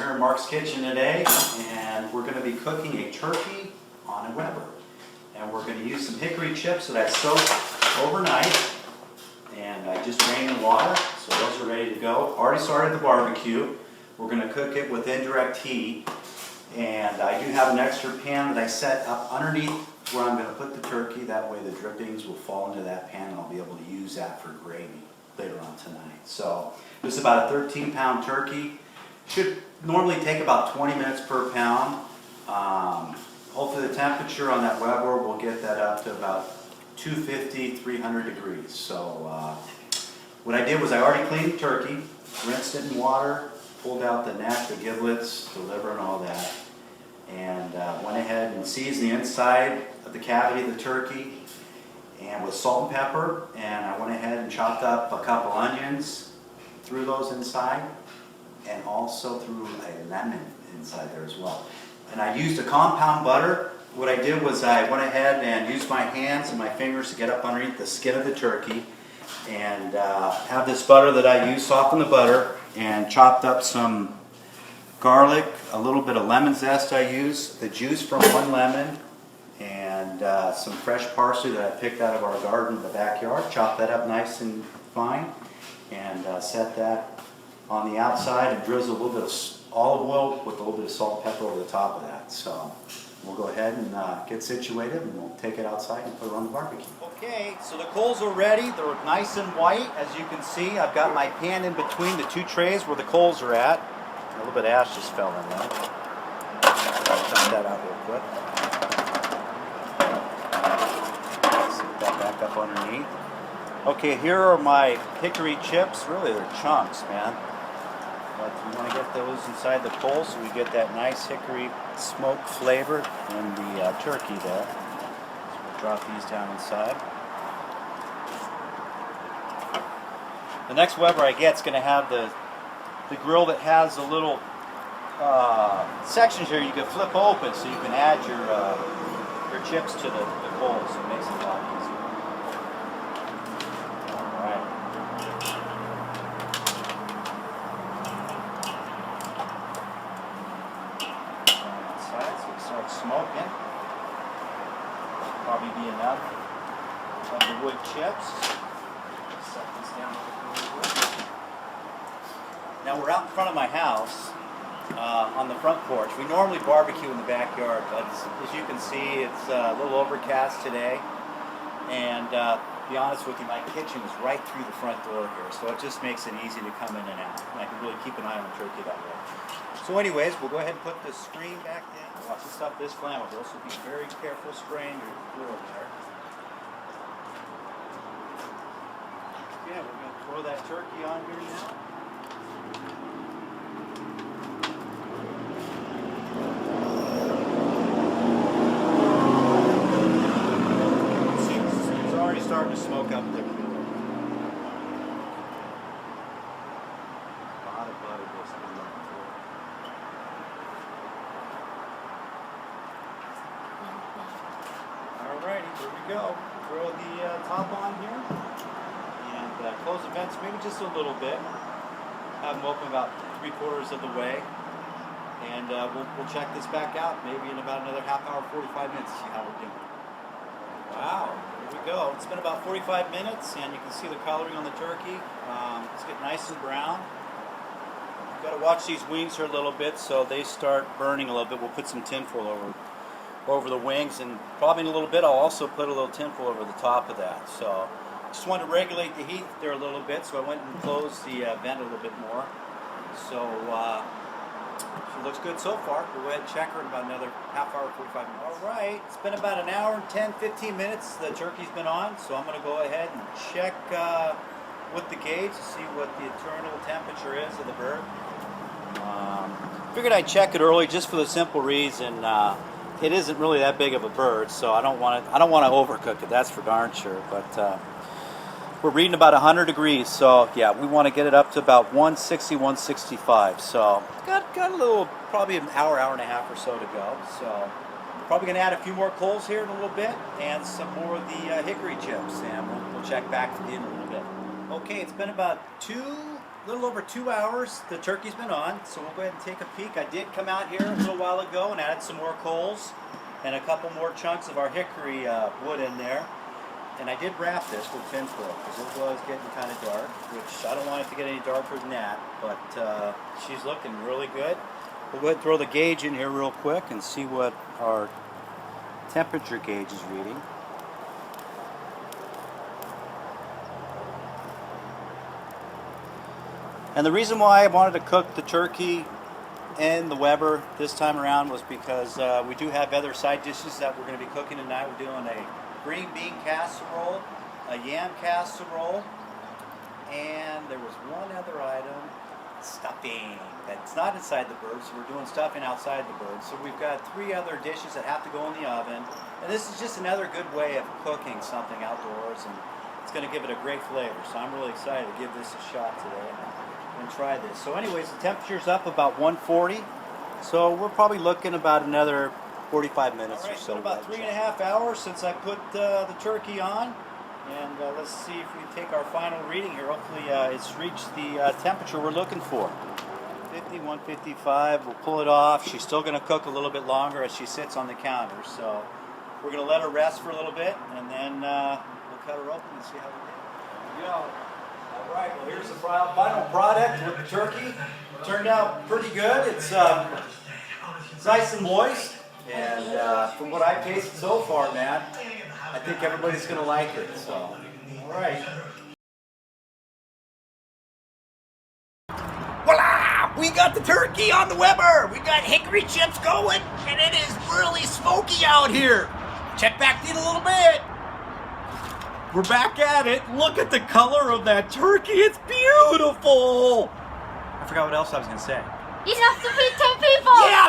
We're in Mark's kitchen today, and we're going to be cooking a turkey on a Weber. And we're going to use some hickory chips that I soaked overnight, and I just drained in water, so those are ready to go. Already started the barbecue. We're going to cook it with indirect heat, and I do have an extra pan that I set up underneath where I'm going to put the turkey. That way the drippings will fall into that pan, and I'll be able to use that for gravy later on tonight. So this is about a 13-pound turkey. Should normally take about 20 minutes per pound. Hopefully the temperature on that Weber will get that up to about 250, 300 degrees. So what I did was I already cleaned the turkey, rinsed it in water, pulled out the neck, the giblets, the liver and all that, and went ahead and seasoned the inside of the cavity of the turkey and with salt and pepper, and I went ahead and chopped up a couple onions, threw those inside, and also threw a lemon inside there as well. And I used a compound butter. What I did was I went ahead and used my hands and my fingers to get up underneath the skin of the turkey and have this butter that I used, soften the butter, and chopped up some garlic, a little bit of lemon zest I used, the juice from one lemon, and some fresh parsley that I picked out of our garden in the backyard. Chopped that up nice and fine and set that on the outside and drizzle a little bit of olive oil with a little bit of salt and pepper over the top of that. So we'll go ahead and get situated, and we'll take it outside and put it on the barbecue. Okay, so the coals are ready. They're nice and white. As you can see, I've got my pan in between the two trays where the coals are at. A little bit of ash just fell in there. I'll dump that out real quick. Set that back up underneath. Okay, here are my hickory chips. Really, they're chunks, man. But we want to get those inside the coal so we get that nice hickory smoke flavor in the turkey there. So we'll drop these down inside. The next Weber I get is going to have the grill that has a little sections here you can flip open so you can add your chips to the coals. It makes it a lot easier. Smoking. Probably be enough of the wood chips. Set this down. Now we're out in front of my house on the front porch. We normally barbecue in the backyard, but as you can see, it's a little overcast today. And to be honest with you, my kitchen is right through the front door here, so it just makes it easy to come in and out. And I can really keep an eye on the turkey that way. So anyways, we'll go ahead and put the screen back down. Watch this stuff is flammable, so be very careful spraying your grill there. Yeah, we're going to throw that turkey on here now. See, it's already starting to smoke up there. A lot of butter goes on there. Alrighty, here we go. Throw the top on here and close the vents maybe just a little bit. Have them open about 3/4 of the way, and we'll check this back out maybe in about another half hour, 45 minutes, see how we're doing. Wow, here we go. It's been about 45 minutes, and you can see the coloring on the turkey. It's getting nice and brown. You've got to watch these wings here a little bit so they start burning a little bit. We'll put some tinfoil over the wings, and probably in a little bit I'll also put a little tinfoil over the top of that. So just wanted to regulate the heat there a little bit, so I went and closed the vent a little bit more. So she looks good so far. We'll go ahead and check her in about another half hour, 45 minutes. All right, it's been about an hour and 10, 15 minutes the turkey's been on, so I'm going to go ahead and check with the gauge to see what the internal temperature is of the bird. Figured I'd check it early just for the simple reason it isn't really that big of a bird, so I don't want to overcook it. That's for darn sure. But we're reading about 100 degrees, so yeah, we want to get it up to about 160, 165. So got a little, probably an hour and a half or so to go. So we're probably going to add a few more coals here in a little bit, and some more of the hickory chips, and we'll check back in a little bit. Okay, it's been about 2 little over 2 hours the turkey's been on, so we'll go ahead and take a peek. I did come out here a little while ago and added some more coals and a couple more chunks of our hickory wood in there. And I did wrap this with tinfoil because it was getting kind of dark, which I don't want it to get any darker than that, but she's looking really good. We'll go ahead and throw the gauge in here real quick and see what our temperature gauge is reading. And the reason why I wanted to cook the turkey in the Weber this time around was because we do have other side dishes that we're going to be cooking tonight. We're doing a green bean casserole, a yam casserole, and there was one other item, stuffing, that's not inside the bird, so we're doing stuffing outside the bird. So we've got 3 other dishes that have to go in the oven, and this is just another good way of cooking something outdoors, and it's going to give it a great flavor. So I'm really excited to give this a shot today and try this. So anyways, the temperature's up about 140, so we're probably looking about another 45 minutes or so. It's been about 3.5 hours since I put the turkey on, and let's see if we take our final reading here. Hopefully it's reached the temperature we're looking for. 51, 55, we'll pull it off. She's still going to cook a little bit longer as she sits on the counter, so we're going to let her rest for a little bit, and then we'll cut her open and see how we do. All right, well here's the final product with the turkey. It turned out pretty good. It's nice and moist. And from what I've tasted so far, man, I think everybody's going to like it. So, all right. Voila! We got the turkey on the Weber. We got hickory chips going, and it is really smoky out here. Check back in a little bit. We're back at it. Look at the color of that turkey. It's beautiful. I forgot what else I was going to say. Enough to feed 10 people! Yeah,